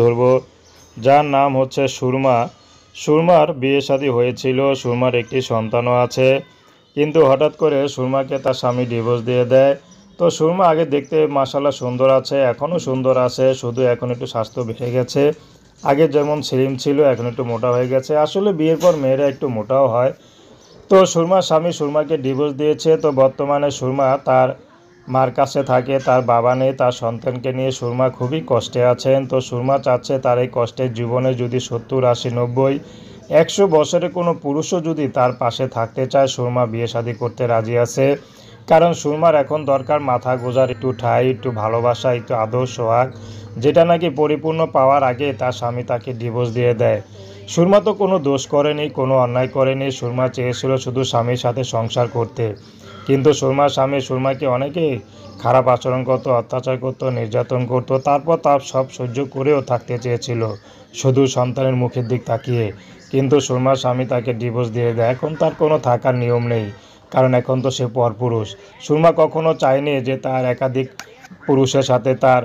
ধরব, যার নাম হচ্ছে সুরমা। সুরমার বিয়ে শাদী হয়েছিল, সুরমার একটি সন্তানও আছে, কিন্তু হঠাৎ করে সুরমাকে তার স্বামী ডিভোর্স দিয়ে দেয়। তো সুরমা আগে দেখতে মাশাআল্লাহ সুন্দর আছে, এখনও সুন্দর আছে, শুধু এখন একটু স্বাস্থ্য বেড়ে গেছে। আগে যেমন স্লিম ছিল এখন একটু মোটা হয়ে গেছে। আসলে বিয়ের পর মেয়েরা একটু মোটাও হয়। তো সুরমার স্বামী সুরমাকে ডিভোর্স দিয়েছে। তো বর্তমানে সুরমা তার মার কাছে থাকে, তার বাবা নেই, তার সন্তানকে নিয়ে সুরমা খুবই কষ্টে আছেন। তো সুরমা চাচ্ছে তার এই কষ্টের জীবনে যদি 70, 80, 90, 100 বছরে কোনো পুরুষও যদি তার পাশে থাকতে চায়, সুরমা বিয়ে শাদী করতে রাজি আছে। কারণ সুরমার এখন দরকার মাথা গোঁজার একটু ঠাঁই, একটু ভালোবাসা, একটু আদর সোহাগ, যেটা নাকি পরিপূর্ণ পাওয়ার আগে তার স্বামী তাকে ডিভোর্স দিয়ে দেয়। সুরমা তো কোনো দোষ করেনি, কোনো অন্যায় করেনি। সুরমা চেয়েছিল শুধু স্বামীর সাথে সংসার করতে, কিন্তু সুরমার স্বামী সুরমাকে অনেকেই খারাপ আচরণ করতো, অত্যাচার করতো, নির্যাতন করতো। তারপর তার সব সহ্য করেও থাকতে চেয়েছিল শুধু সন্তানের মুখের দিক তাকিয়ে, কিন্তু সুরমার স্বামী তাকে ডিভোর্স দিয়ে দেয়। এখন তার কোনো থাকার নিয়ম নেই, কারণ এখন তো সে পরপুরুষ। সুরমা কখনো চায়নি যে তার একাধিক পুরুষের সাথে তার